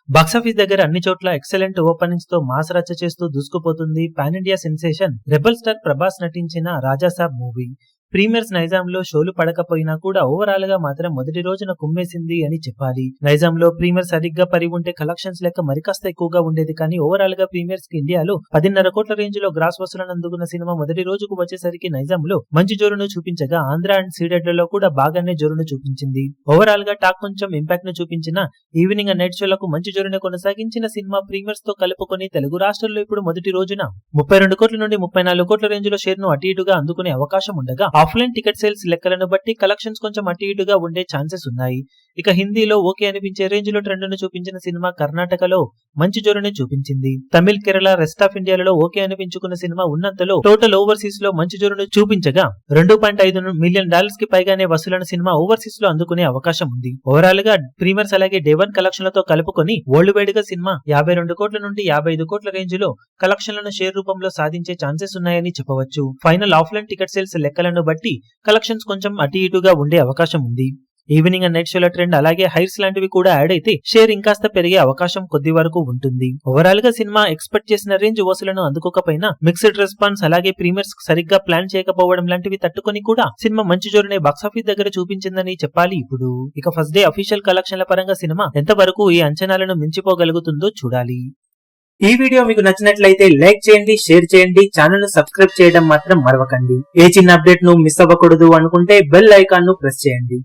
Box office దగ్గర అన్ని చోట్ల ఎక్సలెంట్ ఓపెనింగ్స్ తో మాస్ రచ్చ చేస్తూ దూసుకుపోతుంది pan India sensation rebel star Prabhas నటించిన రాజాసాబ్ మూవీ. ప్రీమియర్స్ నైజాంలో షోలు పడకపోయినా కూడా ఓవరాల్ గా మాత్రం మొదటి రోజున కుమ్మేసింది అని చెప్పాలి. నైజాంలో ప్రీమియర్ సరిగ్గా పరి ఉంటే కలెక్షన్స్ లెక్క మరికాస్త ఎక్కువగా ఉండేది, కానీ ఓవరాల్ గా ప్రీమియర్స్ కి ఇండియాలో 10.5 కోట్ల రేంజ్ లో గ్రాస్ వసూలను అందుకున్న సినిమా మొదటి రోజుకు వచ్చేసరికి నైజాంలో మంచి జోరును చూపించగా ఆంధ్ర అండ్ సీడెడ్ లలో కూడా బాగానే జోరును చూపించింది. ఓవరాల్ గా టాక్ కొంచెం ఇంపాక్ట్ ను చూపించిన ఈవినింగ్ అండ్ నైట్ షోలకు మంచి జోరును కొనసాగించిన సినిమా ప్రీమియర్స్ తో కలుపుకొని తెలుగు రాష్ట్రాల్లో ఇప్పుడు మొదటి రోజున 32 కోట్ల నుండి 34 కోట్ల రేంజ్ లో షేర్ ను అటు ఇటుగా అందుకునే అవకాశం ఉండగా ఆఫ్లైన్ టికెట్ సేల్స్ లెక్కలను బట్టి కలెక్షన్స్ కొంచెం అటు ఇటుగా ఉండే ఛాన్సెస్ ఉన్నాయి. ఇక హిందీలో ఓకే అనిపించే రేంజ్ లో ట్రెండ్ ను చూపించిన సినిమా కర్ణాటకలో మంచి జోరుని చూపించింది. తమిళ్, కేరళ, రెస్ట్ ఆఫ్ ఇండియాలలో ఓకే అనిపించుకున్న సినిమా ఉన్నంతలో టోటల్ ఓవర్సీస్ లో మంచి జోరును చూపించగా $2.5 మిలియన్ కి పైగానే వసూలైన సినిమా ఓవర్సీస్ లో అందుకునే అవకాశం ఉంది. ఓవరాల్ గా ప్రీమియర్స్ అలాగే డే 1 కలెక్షన్లతో కలుపుకొని వరల్డ్ వైడ్ గా సినిమా 52 కోట్ల నుండి 55 కోట్ల రేంజ్ లో కలెక్షన్లను షేర్ రూపంలో సాధించే ఛాన్సెస్ ఉన్నాయని చెప్పవచ్చు. ఫైనల్ ఆఫ్లైన్ టికెట్ సేల్స్ లెక్కలను బట్టి కలెక్షన్స్ కొంచెం అటు ఇటుగా ఉండే అవకాశం ఉంది. ఈవినింగ్ అండ్ నైట్ షోల ట్రెండ్ అలాగే హైట్స్ లాంటివి కూడా యాడ్ అయితే షేర్ ఇంకాస్త పెరిగే అవకాశం కొద్ది వరకు ఉంటుంది. ఓవరాల్ గా సినిమా ఎక్స్పెక్ట్ చేసిన రేంజ్ వసూలను అందుకోకపోయినా మిక్స్డ్ రెస్పాన్స్ అలాగే ప్రీమియర్స్ సరిగ్గా ప్లాన్ చేయకపోవడం లాంటివి తట్టుకొని కూడా సినిమా మంచి జోరునే బాక్సాఫీస్ దగ్గర చూపించిందని చెప్పాలి. ఇప్పుడు ఇక ఫస్ట్ డే అఫీషియల్ కలెక్షన్ల పరంగా సినిమా ఎంతవరకు ఈ అంచనాలను మించిపోగలుగుతుందో చూడాలి. ఈ వీడియో మీకు నచ్చినట్లయితే లైక్ చేయండి, షేర్ చేయండి, ఛానల్ ను సబ్స్క్రైబ్ చేయడం మాత్రం మరవకండి. ఏ చిన్న అప్డేట్ ను మిస్ అవ్వకూడదు అనుకుంటే బెల్ ఐకాన్ ను ప్రెస్ చేయండి.